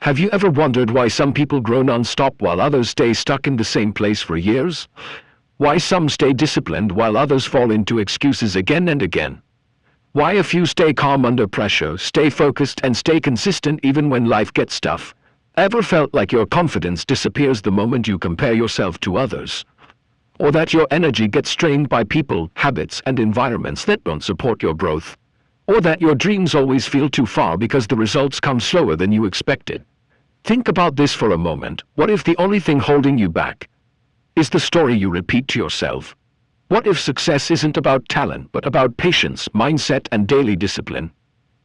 Have you ever wondered why some people grow non-stop while others stay stuck in the same place for years? Why some stay disciplined while others fall into excuses again and again? Why a few stay calm under pressure, stay focused, and stay consistent even when life gets tough? Ever felt like your confidence disappears the moment you compare yourself to others? Or that your energy gets strained by people, habits, and environments that don't support your growth? Or that your dreams always feel too far because the results come slower than you expected? Think about this for a moment. What if the only thing holding you back is the story you repeat to yourself? What if success isn't about talent, but about patience, mindset, and daily discipline?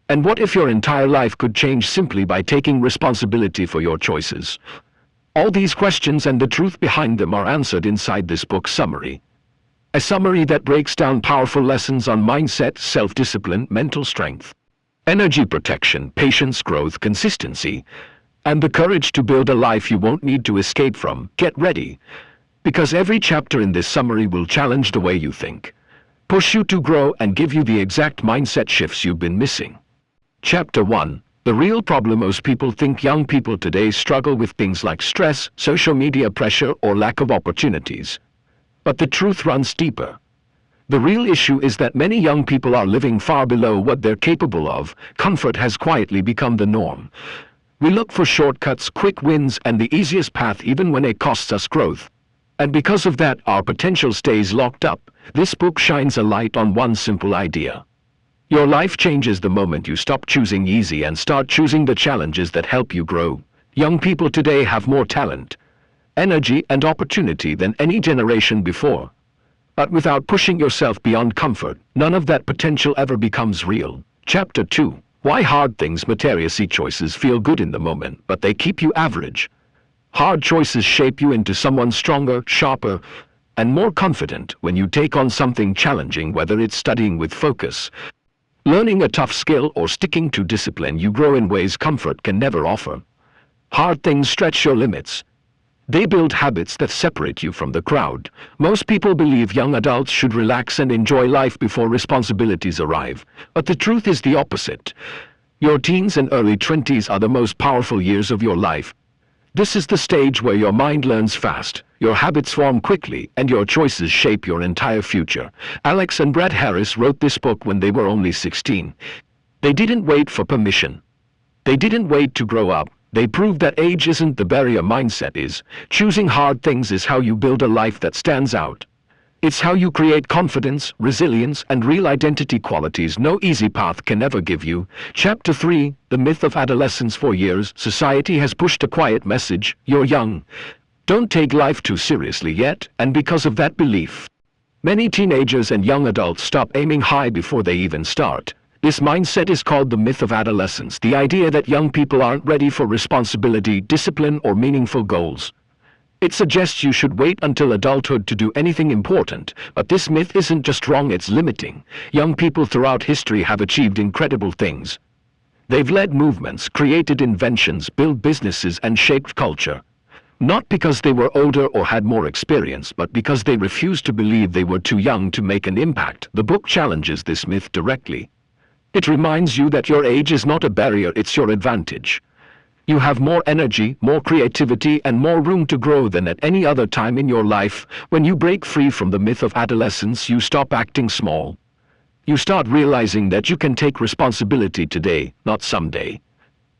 And what if your entire life could change simply by taking responsibility for your choices? All these questions and the truth behind them are answered inside this book summary. A summary that breaks down powerful lessons on mindset, self-discipline, mental strength, energy protection, patience, growth, consistency, and the courage to build a life you won't need to escape from. Get ready, because every chapter in this summary will challenge the way you think, push you to grow, and give you the exact mindset shifts you've been missing. Chapter 1. The real problem. Most people think young people today struggle with things like stress, social media pressure, or lack of opportunities. But the truth runs deeper. The real issue is that many young people are living far below what they're capable of. Comfort has quietly become the norm. We look for shortcuts, quick wins, and the easiest path even when it costs us growth. And because of that, our potential stays locked up. This book shines a light on one simple idea. Your life changes the moment you stop choosing easy and start choosing the challenges that help you grow. Young people today have more talent, energy, and opportunity than any generation before. But without pushing yourself beyond comfort, none of that potential ever becomes real. Chapter 2. Why hard things matter. Easy choices feel good in the moment, but they keep you average. Hard choices shape you into someone stronger, sharper, and more confident. When you take on something challenging, whether it's studying with focus, learning a tough skill, or sticking to discipline, you grow in ways comfort can never offer. Hard things stretch your limits. They build habits that separate you from the crowd. Most people believe young adults should relax and enjoy life before responsibilities arrive. But the truth is the opposite. Your teens and early 20s are the most powerful years of your life. This is the stage where your mind learns fast, your habits form quickly, and your choices shape your entire future. Alex and Brett Harris wrote this book when they were only 16. They didn't wait for permission. They didn't wait to grow up. They proved that age isn't the barrier, mindset is. Choosing hard things is how you build a life that stands out. It's how you create confidence, resilience, and real identity, qualities no easy path can ever give you. Chapter 3. The myth of adolescence. For years, society has pushed a quiet message: you're young. Don't take life too seriously yet, and because of that belief, many teenagers and young adults stop aiming high before they even start. This mindset is called the myth of adolescence, the idea that young people aren't ready for responsibility, discipline, or meaningful goals. It suggests you should wait until adulthood to do anything important, but this myth isn't just wrong, it's limiting. Young people throughout history have achieved incredible things. They've led movements, created inventions, built businesses, and shaped culture. Not because they were older or had more experience, but because they refused to believe they were too young to make an impact. The book challenges this myth directly. It reminds you that your age is not a barrier, it's your advantage. You have more energy, more creativity, and more room to grow than at any other time in your life. When you break free from the myth of adolescence, you stop acting small. You start realizing that you can take responsibility today, not someday.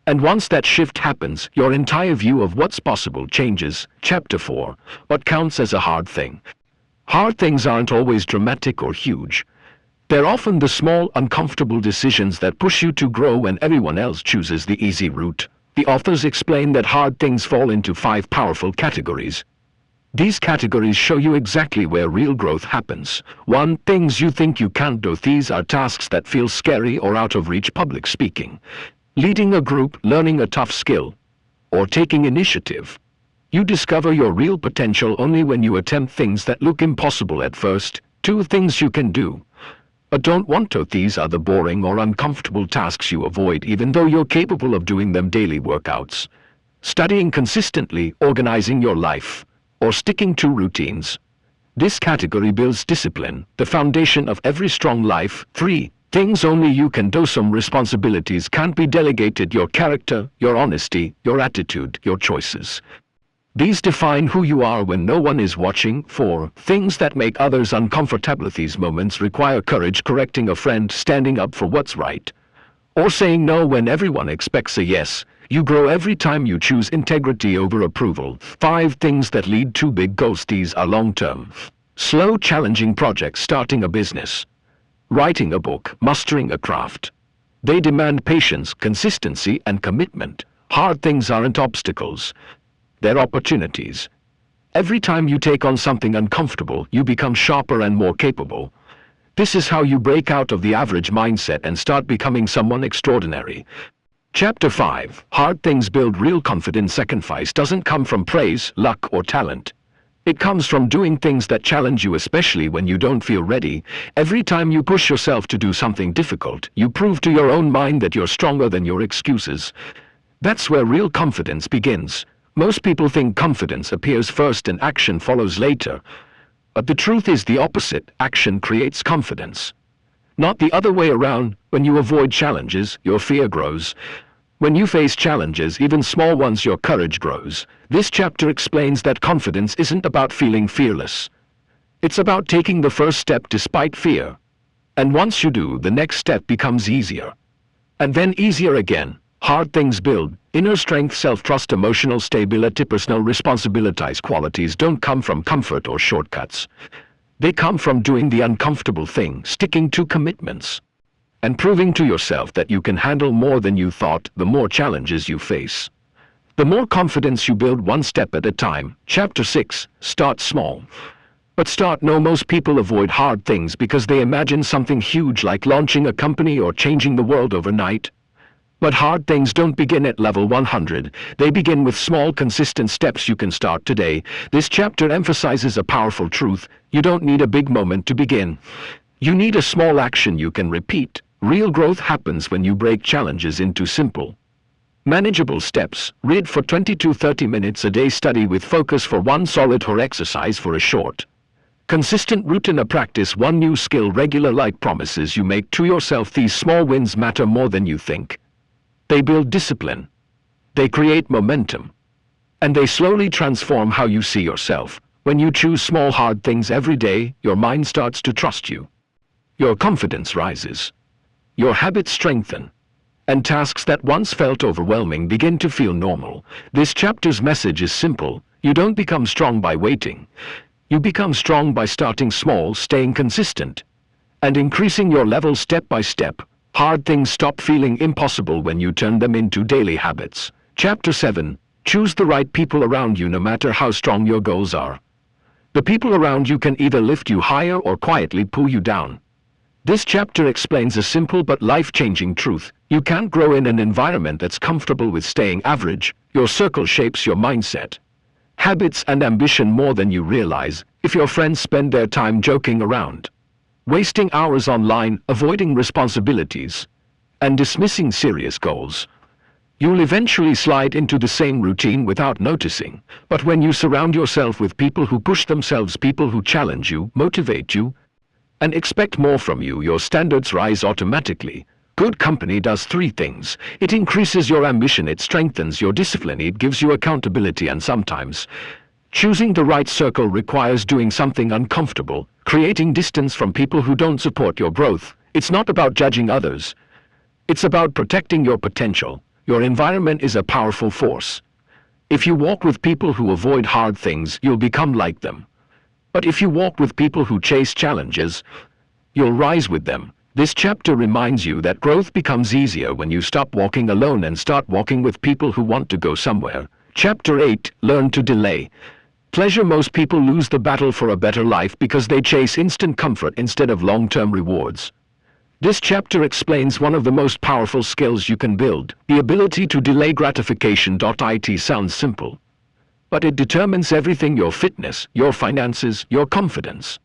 And once that shift happens, your entire view of what's possible changes. Chapter 4. What counts as a hard thing? Hard things aren't always dramatic or huge. They're often the small, uncomfortable decisions that push you to grow when everyone else chooses the easy route. The authors explain that hard things fall into 5 powerful categories. These categories show you exactly where real growth happens. 1. Things you think you can't do. These are tasks that feel scary or out of reach: public speaking, leading a group, learning a tough skill, or taking initiative. You discover your real potential only when you attempt things that look impossible at first. 2. Things you can do but don't want to. These are the boring or uncomfortable tasks you avoid even though you're capable of doing them: daily workouts, studying consistently, organizing your life, or sticking to routines. This category builds discipline, the foundation of every strong life. 3. Things only you can do. Some responsibilities can't be delegated: your character, your honesty, your attitude, your choices. These define who you are when no one is watching. 4. Things that make others uncomfortable. These moments require courage: correcting a friend, standing up for what's right, or saying no when everyone expects a yes. You grow every time you choose integrity over approval. 5. Things that lead to big goals. These are long-term, slow, challenging projects: starting a business, writing a book, mastering a craft. They demand patience, consistency, and commitment. Hard things aren't obstacles, they're opportunities. Every time you take on something uncomfortable, you become sharper and more capable. This is how you break out of the average mindset and start becoming someone extraordinary. Chapter 5. Hard things build real confidence. Sacrifice doesn't come from praise, luck, or talent. It comes from doing things that challenge you, especially when you don't feel ready. Every time you push yourself to do something difficult, you prove to your own mind that you're stronger than your excuses. That's where real confidence begins. Most people think confidence appears first and action follows later. But the truth is the opposite: action creates confidence. Not the other way around. When you avoid challenges, your fear grows. When you face challenges, even small ones, your courage grows. This chapter explains that confidence isn't about feeling fearless. It's about taking the first step despite fear. And once you do, the next step becomes easier. And then easier again. Hard things build inner strength, self-trust, emotional stability, personal responsibility. These qualities don't come from comfort or shortcuts. They come from doing the uncomfortable thing, sticking to commitments, and proving to yourself that you can handle more than you thought. The more challenges you face, the more confidence you build, one step at a time. Chapter 6. Start small. But start now. Most people avoid hard things because they imagine something huge, like launching a company or changing the world overnight. But hard things don't begin at level 100. They begin with small, consistent steps. You can start today. This chapter emphasizes a powerful truth: you don't need a big moment to begin. You need a small action you can repeat. Real growth happens when you break challenges into simple, manageable steps. Read for 20 to 30 minutes a day. Study with focus for one solid hour. Exercise for a short, consistent routine. A practice one new skill regular, like promises you make to yourself. These small wins matter more than you think. They build discipline, they create momentum, and they slowly transform how you see yourself. When you choose small, hard things every day, your mind starts to trust you. Your confidence rises, your habits strengthen, and tasks that once felt overwhelming begin to feel normal. This chapter's message is simple: you don't become strong by waiting. You become strong by starting small, staying consistent, and increasing your level step by step. Hard things stop feeling impossible when you turn them into daily habits. Chapter 7. Choose the right people around you. No matter how strong your goals are, the people around you can either lift you higher or quietly pull you down. This chapter explains a simple but life-changing truth: you can't grow in an environment that's comfortable with staying average. Your circle shapes your mindset, habits, and ambition more than you realize. If your friends spend their time joking around, wasting hours online, avoiding responsibilities, and dismissing serious goals, you'll eventually slide into the same routine without noticing. But when you surround yourself with people who push themselves, people who challenge you, motivate you, and expect more from you, your standards rise automatically. Good company does three things: it increases your ambition, it strengthens your discipline, it gives you accountability. And sometimes choosing the right circle requires doing something uncomfortable, creating distance from people who don't support your growth. It's not about judging others. It's about protecting your potential. Your environment is a powerful force. If you walk with people who avoid hard things, you'll become like them. But if you walk with people who chase challenges, you'll rise with them. This chapter reminds you that growth becomes easier when you stop walking alone and start walking with people who want to go somewhere. Chapter 8. Learn to delay pleasure. Most people lose the battle for a better life because they chase instant comfort instead of long-term rewards. This chapter explains one of the most powerful skills you can build: the ability to delay gratification. It sounds simple, but it determines everything: your fitness, your finances, your confidence,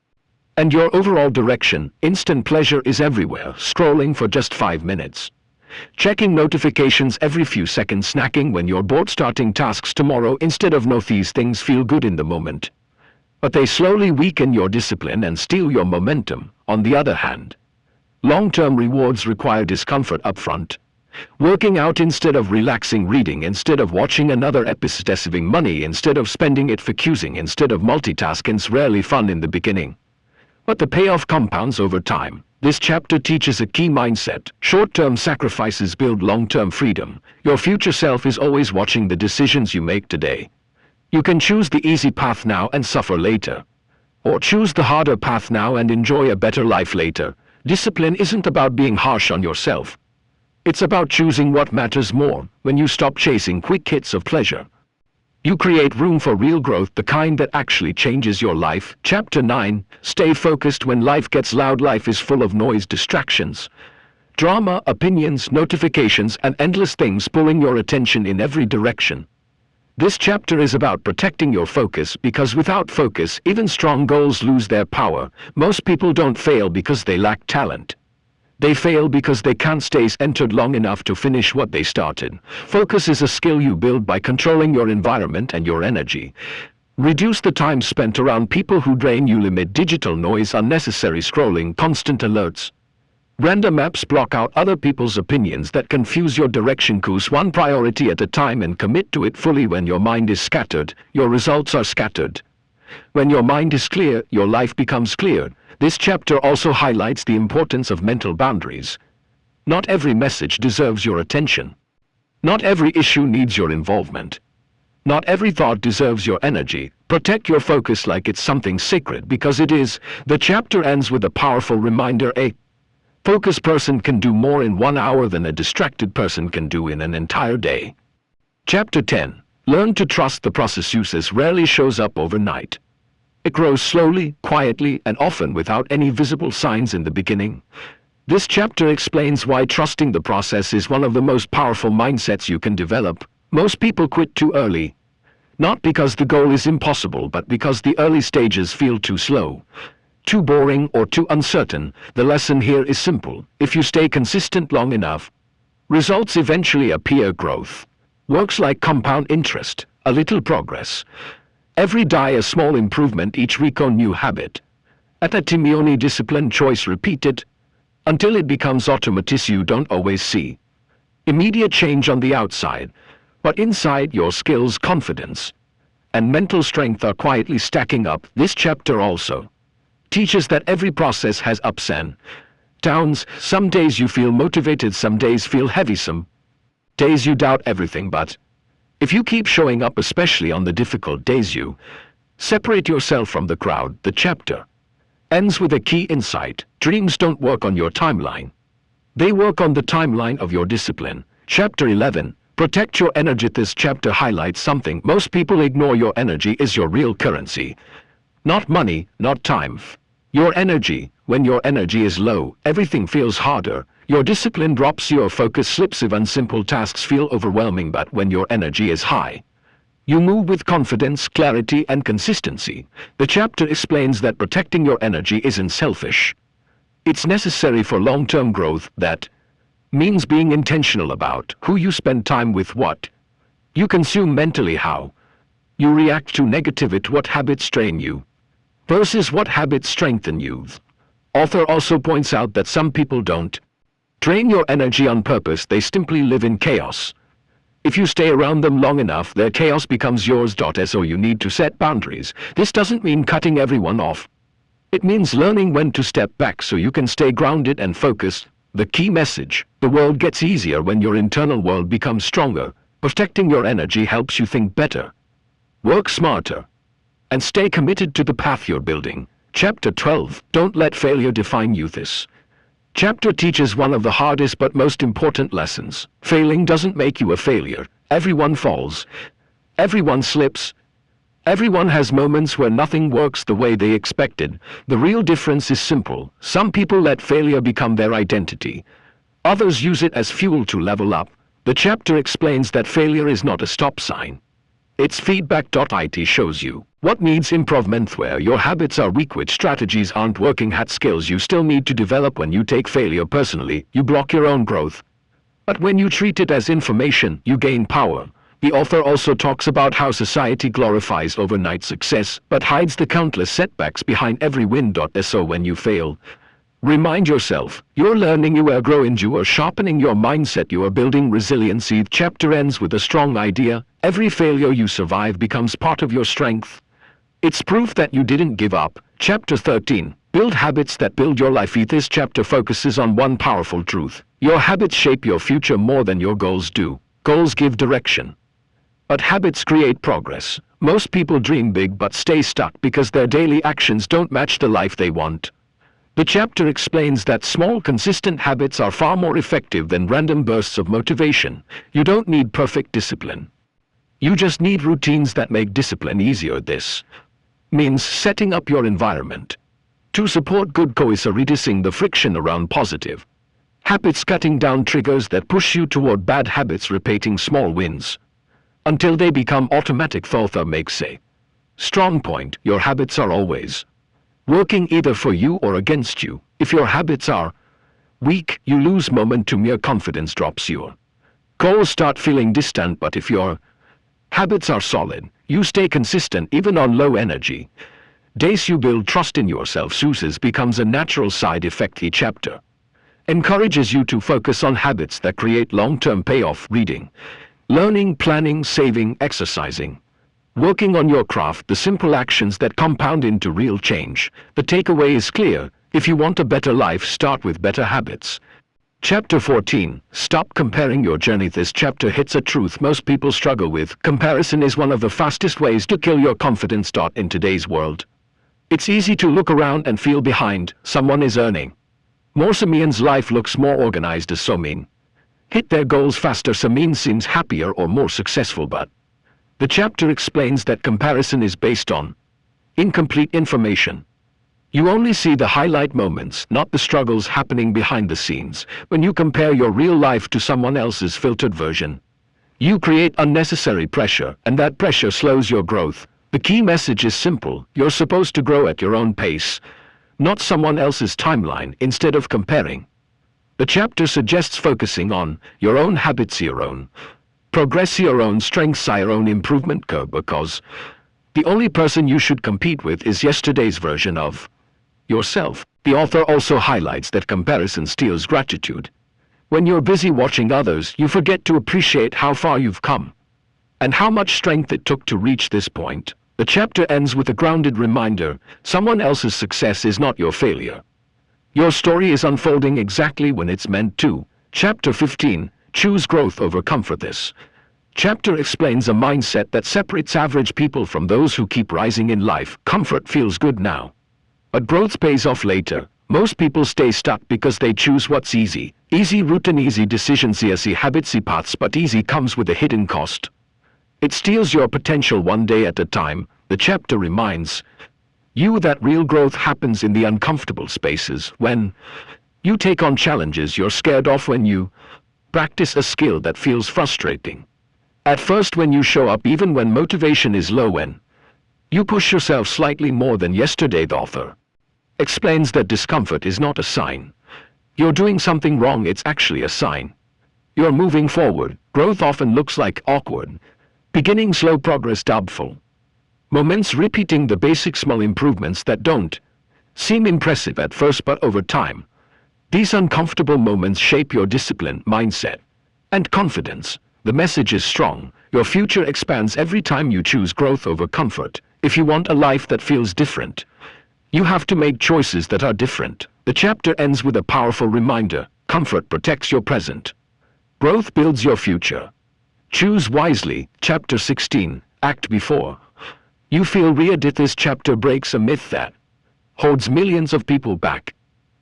and your overall direction. Instant pleasure is everywhere: scrolling for just 5 minutes, checking notifications every few seconds, snacking when you're bored, starting tasks tomorrow instead of now. These things feel good in the moment, but they slowly weaken your discipline and steal your momentum. On the other hand, Long-term rewards require discomfort upfront. Working out instead of relaxing, reading instead of watching another episode, saving money instead of spending it, focusing instead of multitasking is rarely fun in the beginning. But the payoff compounds over time. This chapter teaches a key mindset. Short-term sacrifices build long-term freedom. Your future self is always watching the decisions you make today. You can choose the easy path now and suffer later. Or choose the harder path now and enjoy a better life later. Discipline isn't about being harsh on yourself. It's about choosing what matters more. When you stop chasing quick hits of pleasure, you create room for real growth, the kind that actually changes your life. Chapter 9. Stay focused when life gets loud. Life is full of noise, distractions, drama, opinions, notifications, and endless things pulling your attention in every direction. This chapter is about protecting your focus, because without focus, even strong goals lose their power. Most people don't fail because they lack talent. They fail because they can't stay centered long enough to finish what they started. Focus is a skill you build by controlling your environment and your energy. Reduce the time spent around people who drain you. Limit digital noise, unnecessary scrolling, constant alerts. Random apps. Block out other people's opinions that confuse your direction. Choose one priority at a time and commit to it fully. When your mind is scattered, your results are scattered. When your mind is clear, your life becomes clear. This chapter also highlights the importance of mental boundaries. Not every message deserves your attention. Not every issue needs your involvement. Not every thought deserves your energy. Protect your focus like it's something sacred, because it is. The chapter ends with a powerful reminder. A focused person can do more in 1 hour than a distracted person can do in an entire day. Chapter 10. Learn to trust the process. Success rarely shows up overnight. It grows slowly, quietly, and often without any visible signs in the beginning. This chapter explains why trusting the process is one of the most powerful mindsets you can develop. Most people quit too early. Not because the goal is impossible, but because the early stages feel too slow, too boring, or too uncertain. The lesson here is simple. If you stay consistent long enough, results eventually appear. Growth works like compound interest. A little progress every day, a small improvement each week, a new habit. At a Timioni disciplined choice repeated until it becomes automatic. You don't always see immediate change on the outside, but inside, your skills, confidence, and mental strength are quietly stacking up. This chapter also teaches that every process has ups and downs. Some days you feel motivated, some days feel heavy, some days you doubt everything, but if you keep showing up, especially on the difficult days, you separate yourself from the crowd. The chapter ends with a key insight. Dreams don't work on your timeline. They work on the timeline of your discipline. Chapter 11. Protect your energy. This chapter highlights something most people ignore. Your energy is your real currency. Not money, not time. Your energy. When your energy is low, everything feels harder. Your discipline drops, your focus slips, even simple tasks feel overwhelming. But when your energy is high, you move with confidence, clarity, and consistency. The chapter explains that protecting your energy isn't selfish. It's necessary for long-term growth. That means being intentional about who you spend time with, what you consume mentally, how you react to negativity, what habits drain you versus what habits strengthen you. Author also points out that some people don't drain your energy on purpose. They simply live in chaos. If you stay around them long enough, their chaos becomes yours. So you need to set boundaries. This doesn't mean cutting everyone off. It means learning when to step back so you can stay grounded and focused. The key message: the world gets easier when your internal world becomes stronger. Protecting your energy helps you think better, work smarter, and stay committed to the path you're building. Chapter 12. Don't let failure define you. This chapter teaches one of the hardest but most important lessons. Failing doesn't make you a failure. Everyone falls. Everyone slips. Everyone has moments where nothing works the way they expected. The real difference is simple. Some people let failure become their identity. Others use it as fuel to level up. The chapter explains that failure is not a stop sign. It's feedback. It shows you what needs improvement, where your habits are weak, which strategies aren't working, hat skills you still need to develop. When you take failure personally, you block your own growth. But when you treat it as information, you gain power. The author also talks about how society glorifies overnight success, but hides the countless setbacks behind every win. So when you fail, Remind yourself, you're learning, you are growing, you are sharpening your mindset, you are building resiliency. The chapter ends with a strong idea. Every failure you survive becomes part of your strength. It's proof that you didn't give up. Chapter 13. Build habits that build your life. This chapter focuses on one powerful truth. Your habits shape your future more than your goals do. Goals give direction, but habits create progress. Most people dream big but stay stuck because their daily actions don't match the life they want. The chapter explains that small, consistent habits are far more effective than random bursts of motivation. You don't need perfect discipline. You just need routines that make discipline easier. This means setting up your environment to support good choice, reducing the friction around positive habits, cutting down triggers that push you toward bad habits, repeating small wins until they become automatic. Author makes a strong point. Your habits are always working either for you or against you. If your habits are weak, you lose momentum, your confidence drops, your goals start feeling distant. But if your habits are solid, you stay consistent even on low energy days. You build trust in yourself. Success becomes a natural side effect. Each chapter encourages you to focus on habits that create long-term payoff. Reading, learning, planning, saving, exercising, working on your craft, the simple actions that compound into real change. The takeaway is clear. If you want a better life, start with better habits. Chapter 14. Stop comparing your journey. This chapter hits a truth most people struggle with. Comparison is one of the fastest ways to kill your confidence. In today's world, it's easy to look around and feel behind. Someone is earning more, Samin's life looks more organized. As Samin hit their goals faster, Samin seems happier or more successful. But the chapter explains that comparison is based on incomplete information. You only see the highlight moments, not the struggles happening behind the scenes. When you compare your real life to someone else's filtered version, you create unnecessary pressure, and that pressure slows your growth. The key message is simple. You're supposed to grow at your own pace, not someone else's timeline. Instead of comparing, the chapter suggests focusing on your own habits, your own progress, your own strengths, your own improvement curve, because the only person you should compete with is yesterday's version of yourself. The author also highlights that comparison steals gratitude. When you're busy watching others, you forget to appreciate how far you've come and how much strength it took to reach this point. The chapter ends with a grounded reminder: someone else's success is not your failure. Your story is unfolding exactly when it's meant to. Chapter 15. Choose growth over comfort. This chapter explains a mindset that separates average people from those who keep rising in life. Comfort feels good now, but growth pays off later. Most people stay stuck because they choose what's easy. Easy routine, easy decisions, easy habits, easy paths. But easy comes with a hidden cost. It steals your potential one day at a time. The chapter reminds you that real growth happens in the uncomfortable spaces. When you take on challenges you're scared of, when you practice a skill that feels frustrating at first, when you show up even when motivation is low, when you push yourself slightly more than yesterday. The author explains that discomfort is not a sign you're doing something wrong. It's actually a sign you're moving forward. Growth often looks like awkward beginning, slow progress, doubtful moments, repeating the basic small improvements that don't seem impressive at first, but over time, these uncomfortable moments shape your discipline, mindset, and confidence. The message is strong. Your future expands every time you choose growth over comfort. If you want a life that feels different, you have to make choices that are different. The chapter ends with a powerful reminder: comfort protects your present, growth builds your future. Choose wisely. Chapter 16. Act before you feel ready. This chapter breaks a myth that holds millions of people back.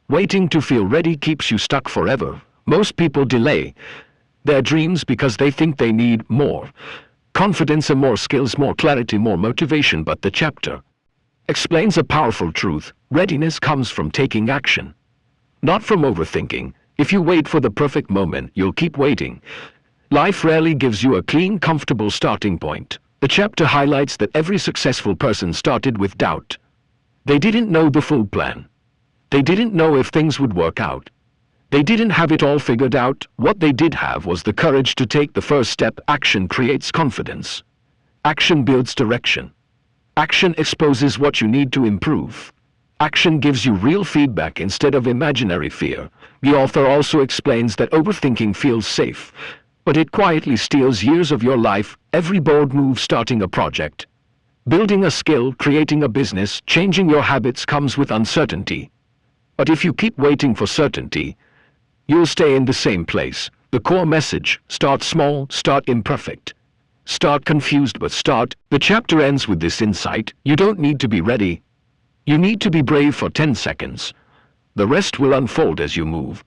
Waiting to feel ready keeps you stuck forever. Most people delay their dreams because they think they need more confidence and more skills, more clarity, more motivation. But the chapter explains a powerful truth: readiness comes from taking action, not from overthinking. If you wait for the perfect moment, you'll keep waiting. Life rarely gives you a clean, comfortable starting point. The chapter highlights that every successful person started with doubt. They didn't know the full plan. They didn't know if things would work out. They didn't have it all figured out. What they did have was the courage to take the first step. Action creates confidence. Action builds direction. Action exposes what you need to improve. Action gives you real feedback instead of imaginary fear. The author also explains that overthinking feels safe, but it quietly steals years of your life. Every bold move, starting a project, building a skill, creating a business, changing your habits comes with uncertainty. But if you keep waiting for certainty, you'll stay in the same place. The core message: start small, start imperfect. Start confused, but start. The chapter ends with this insight: you don't need to be ready. You need to be brave for 10 seconds. The rest will unfold as you move.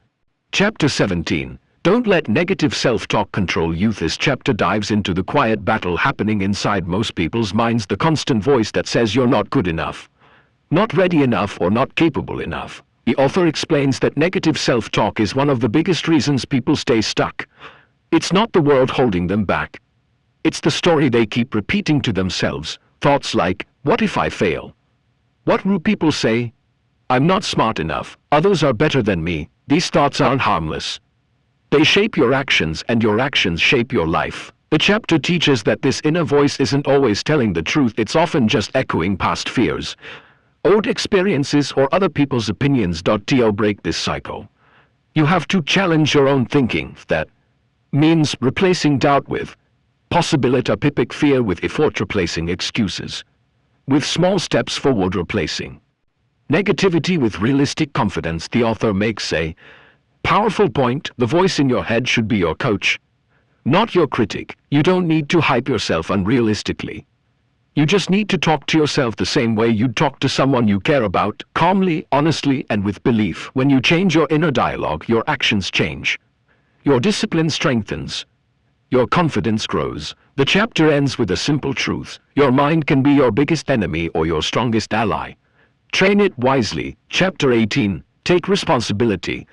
Chapter 17. Don't let negative self-talk control you. This chapter dives into the quiet battle happening inside most people's minds, the constant voice that says you're not good enough, not ready enough, or not capable enough. The author explains that negative self-talk is one of the biggest reasons people stay stuck. It's not the world holding them back. It's the story they keep repeating to themselves. Thoughts like, what if I fail? What will people say? I'm not smart enough. Others are better than me. These thoughts aren't harmless. They shape your actions, and your actions shape your life. The chapter teaches that this inner voice isn't always telling the truth. It's often just echoing past fears, old experiences, or other people's opinions. To break this cycle, you have to challenge your own thinking. That means replacing doubt with possibility, pick fear with effort, replacing excuses with small steps forward, replacing negativity with realistic confidence. The author makes a powerful point: the voice in your head should be your coach, not your critic. You don't need to hype yourself unrealistically. You just need to talk to yourself the same way you'd talk to someone you care about, calmly, honestly, and with belief. When you change your inner dialogue, your actions change. Your discipline strengthens. Your confidence grows. The chapter ends with a simple truth: your mind can be your biggest enemy or your strongest ally. Train it wisely. Chapter 18. Take responsibility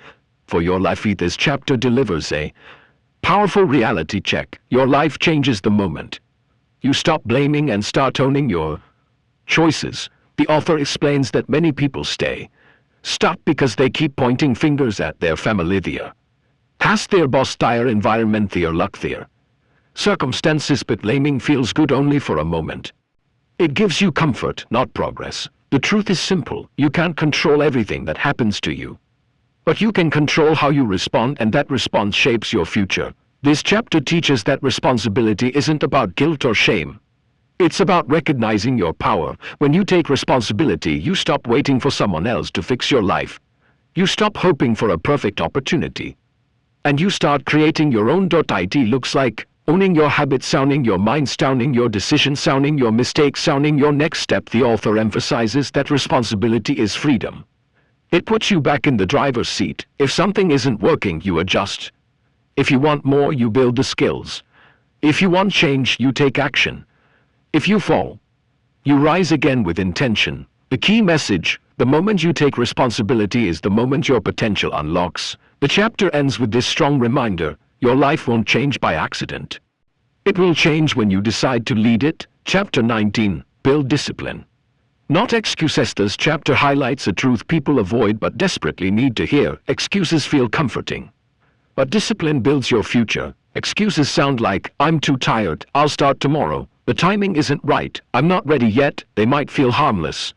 for your life. This chapter delivers a powerful reality check. Your life changes the moment you stop blaming and start owning your choices. The author explains that many people stay stuck because they keep pointing fingers at their family, their past, their boss, their environment, their luck, their circumstances, but blaming feels good only for a moment. It gives you comfort, not progress. The truth is simple: you can't control everything that happens to you, but you can control how you respond, and that response shapes your future. This chapter teaches that responsibility isn't about guilt or shame. It's about recognizing your power. When you take responsibility, you stop waiting for someone else to fix your life. You stop hoping for a perfect opportunity, and you start creating your own. It looks like owning your habits, owning your mind, owning your decisions, owning your mistakes, owning your next step. The author emphasizes that responsibility is freedom. It puts you back in the driver's seat. If something isn't working, you adjust. If you want more, you build the skills. If you want change, you take action. If you fall, you rise again with intention. The key message: the moment you take responsibility is the moment your potential unlocks. The chapter ends with this strong reminder: your life won't change by accident. It will change when you decide to lead it. Chapter 19. Build discipline, not excuses. This chapter highlights a truth people avoid but desperately need to hear. Excuses feel comforting, but discipline builds your future. Excuses sound like, I'm too tired, I'll start tomorrow, the timing isn't right, I'm not ready yet. They might feel harmless,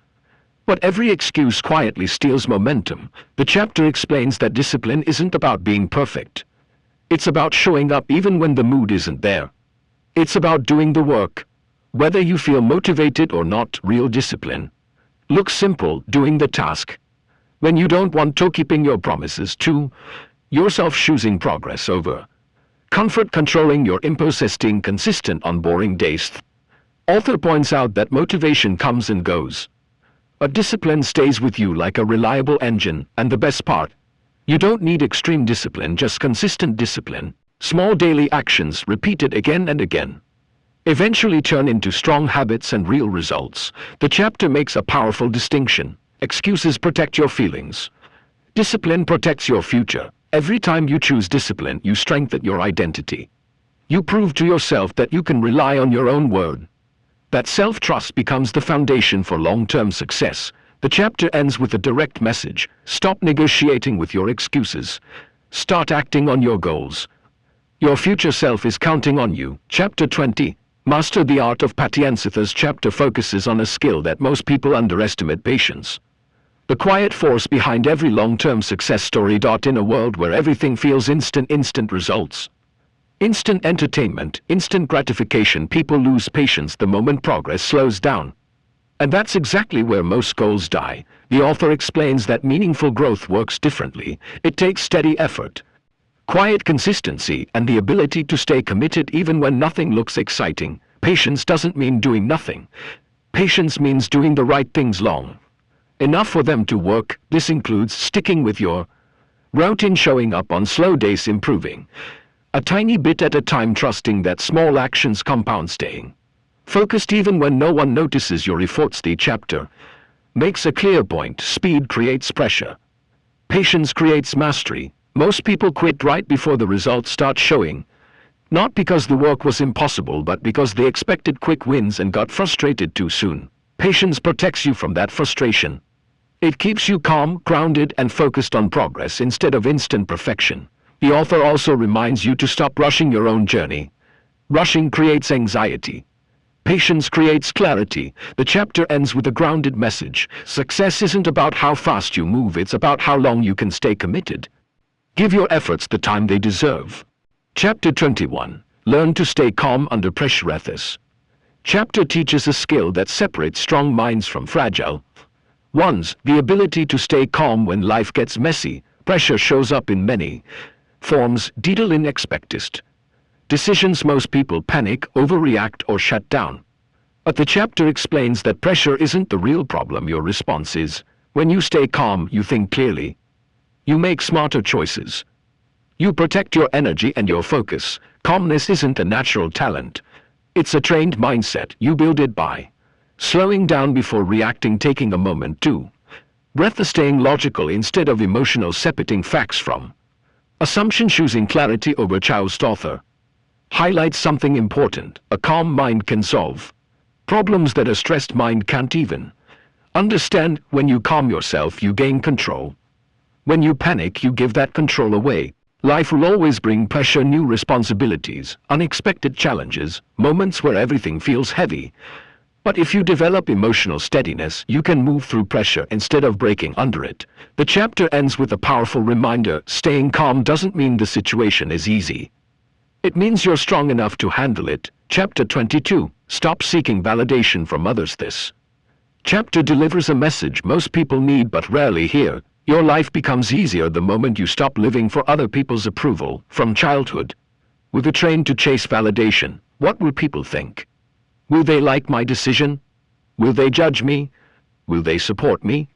but every excuse quietly steals momentum. The chapter explains that discipline isn't about being perfect. It's about showing up even when the mood isn't there. It's about doing the work, whether you feel motivated or not. Real discipline looks simple: doing the task when you don't want to, keeping your promises to yourself, choosing progress over comfort, controlling your impulses, staying consistent on boring days. Author points out that motivation comes and goes, but discipline stays with you like a reliable engine. And the best part: you don't need extreme discipline, just consistent discipline. Small daily actions repeated again and again eventually turn into strong habits and real results. The chapter makes a powerful distinction: excuses protect your feelings, discipline protects your future. Every time you choose discipline, you strengthen your identity. You prove to yourself that you can rely on your own word. That self-trust becomes the foundation for long-term success. The chapter ends with a direct message: stop negotiating with your excuses. Start acting on your goals. Your future self is counting on you. Chapter 20. Master the art of patience. This chapter focuses on a skill that most people underestimate: patience. The quiet force behind every long-term success story. In a world where everything feels instant results, instant entertainment, instant gratification, people lose patience the moment progress slows down. And that's exactly where most goals die. The author explains that meaningful growth works differently. It takes steady effort, quiet consistency, and the ability to stay committed even when nothing looks exciting. Patience doesn't mean doing nothing. Patience means doing the right things long enough for them to work. This includes sticking with your routine, showing up on slow days, improving a tiny bit at a time, trusting that small actions compound, staying focused even when no one notices your efforts. The chapter makes a clear point. Speed creates pressure. Patience creates mastery. Most people quit right before the results start showing, not because the work was impossible, but because they expected quick wins and got frustrated too soon. Patience protects you from that frustration. It keeps you calm, grounded, and focused on progress instead of instant perfection. The author also reminds you to stop rushing your own journey. Rushing creates anxiety. Patience creates clarity. The chapter ends with a grounded message. Success isn't about how fast you move, it's about how long you can stay committed. Give your efforts the time they deserve. Chapter 21. Learn to stay calm under pressure. This chapter teaches a skill that separates strong minds from fragile ones: the ability to stay calm when life gets messy. Pressure shows up in many forms. Detail unexpected decisions. Most people panic, overreact, or shut down. But the chapter explains that pressure isn't the real problem. Your response is. When you stay calm, you think clearly. You make smarter choices. You protect your energy and your focus. Calmness isn't a natural talent. It's a trained mindset. You build it by slowing down before reacting, taking a moment to breath, staying logical instead of emotional, separating facts from assumption, choosing clarity over chaos. Author highlights something important. A calm mind can solve problems that a stressed mind can't even understand. When you calm yourself, you gain control. When you panic, you give that control away. Life will always bring pressure, new responsibilities, unexpected challenges, moments where everything feels heavy. But if you develop emotional steadiness, you can move through pressure instead of breaking under it. The chapter ends with a powerful reminder. Staying calm doesn't mean the situation is easy. It means you're strong enough to handle it. Chapter 22. Stop seeking validation from others. This chapter delivers a message most people need but rarely hear. Your life becomes easier the moment you stop living for other people's approval. From childhood, we were trained to chase validation. What will people think? Will they like my decision? Will they judge me? Will they support me?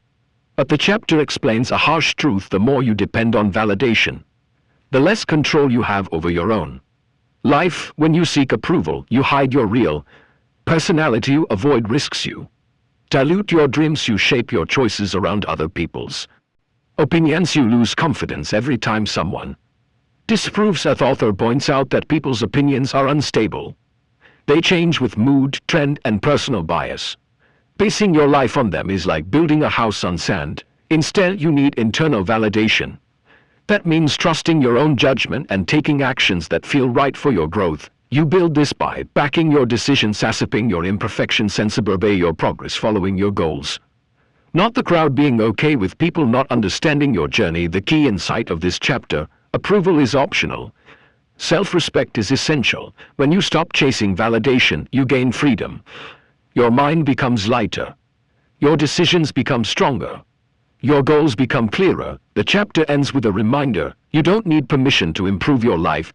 But the chapter explains a harsh truth. The more you depend on validation, the less control you have over your own life. When you seek approval, you hide your real personality. You avoid risks. You dilute your dreams. You shape your choices around other people's opinions. You lose confidence every time someone disapproves. The author points out that people's opinions are unstable. They change with mood, trend, and personal bias. Basing your life on them is like building a house on sand. Instead, you need internal validation. That means trusting your own judgment and taking actions that feel right for your growth. You build this by backing your decisions, accepting your imperfections, and obey your progress, following your goals. Not the crowd, being okay with people not understanding your journey. The key insight of this chapter: approval is optional. Self-respect is essential. When you stop chasing validation, you gain freedom. Your mind becomes lighter. Your decisions become stronger. Your goals become clearer. The chapter ends with a reminder: you don't need permission to improve your life.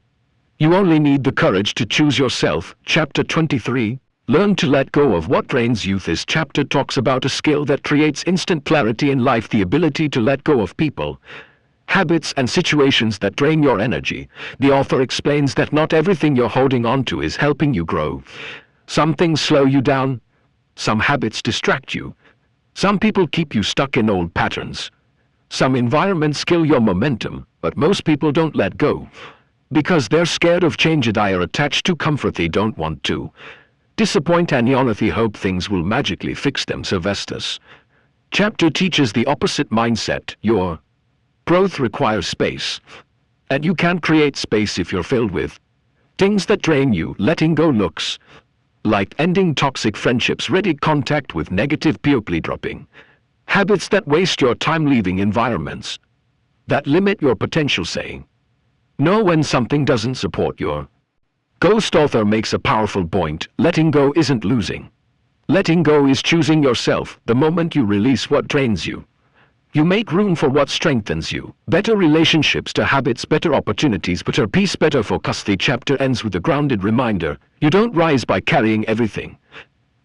You only need the courage to choose yourself. Chapter 23. Learn to let go of what drains you. This chapter talks about a skill that creates instant clarity in life: the ability to let go of people, habits, and situations that drain your energy. The author explains that not everything you're holding on to is helping you grow. Some things slow you down. Some habits distract you. Some people keep you stuck in old patterns. Some environments kill your momentum. But most people don't let go because they're scared of change. They are attached to comfort they don't want to disappoint, and they hope things will magically fix them. Sylvester's chapter teaches the opposite mindset. Your growth requires space, and you can't create space if you're filled with things that drain you. Letting go looks like ending toxic friendships, ready contact with negative people, dropping Habits that waste your time, leaving environments that limit your potential. Saying no when something doesn't support your Ghost author makes a powerful point. Letting go isn't losing. Letting go is choosing yourself. The moment you release what drains you, you make room for what strengthens you. Better relationships to habits, better opportunities, better peace, better focus. The chapter ends with a grounded reminder. You don't rise by carrying everything.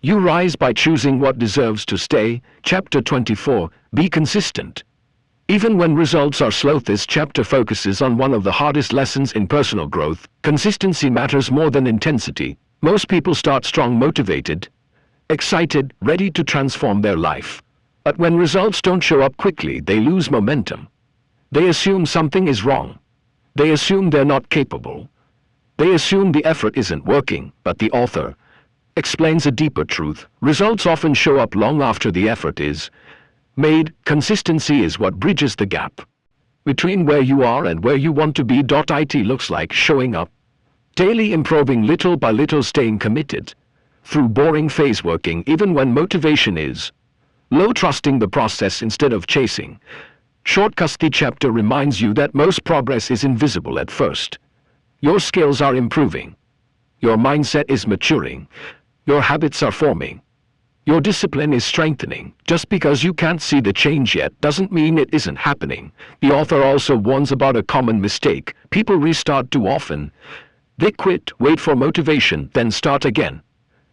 You rise by choosing what deserves to stay. Chapter 24. Be consistent. Even when results are slow, this chapter focuses on one of the hardest lessons in personal growth. Consistency matters more than intensity. Most people start strong, motivated, excited, ready to transform their life. But when results don't show up quickly, they lose momentum. They assume something is wrong. They assume they're not capable. They assume the effort isn't working. But the author explains a deeper truth. Results often show up long after the effort is made. Consistency is what bridges the gap between where you are and where you want to be. It looks like showing up daily, improving little by little, staying committed through boring phase, working even when motivation is low, trusting the process instead of chasing shortcuts. The chapter reminds you that most progress is invisible at first. Your skills are improving. Your mindset is maturing. Your habits are forming. Your discipline is strengthening. Just because you can't see the change yet doesn't mean it isn't happening. The author also warns about a common mistake. People restart too often. They quit, wait for motivation, then start again.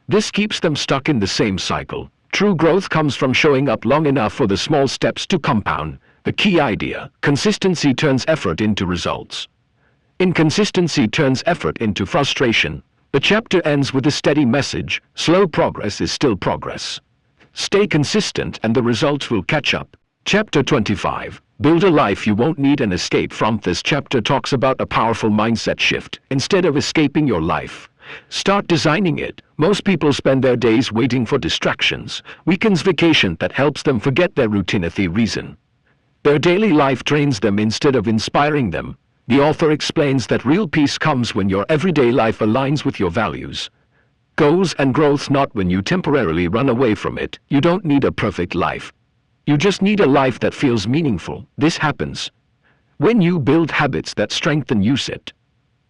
This keeps them stuck in the same cycle. True growth comes from showing up long enough for the small steps to compound. The key idea: consistency turns effort into results. Inconsistency turns effort into frustration. The chapter ends with a steady message. Slow progress is still progress. Stay consistent and the results will catch up. Chapter 25. Build a life you won't need an escape from. This chapter talks about a powerful mindset shift. Instead of escaping your life, start designing it. Most people spend their days waiting for distractions, weekends, vacation that helps them forget their routine. The reason: their daily life drains them instead of inspiring them. The author explains that real peace comes when your everyday life aligns with your values, goals, and growth, not when you temporarily run away from it. You don't need a perfect life. You just need a life that feels meaningful. This happens when you build habits that strengthen you, set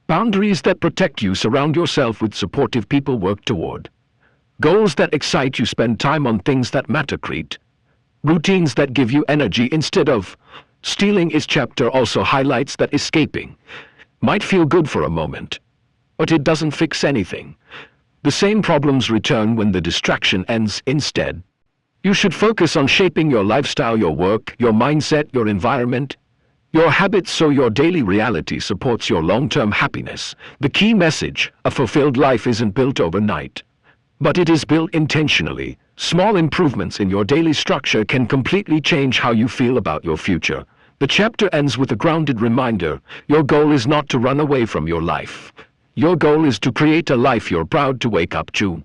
boundaries that protect you, surround yourself with supportive people, work toward goals that excite you, spend time on things that matter, create routines that give you energy instead of stealing. His chapter also highlights that escaping might feel good for a moment, but it doesn't fix anything. The same problems return when the distraction ends. Instead, you should focus on shaping your lifestyle, your work, your mindset, your environment, your habits, so your daily reality supports your long-term happiness. The key message: a fulfilled life isn't built overnight, but it is built intentionally. Small improvements in your daily structure can completely change how you feel about your future. The chapter ends with a grounded reminder. Your goal is not to run away from your life. Your goal is to create a life you're proud to wake up to.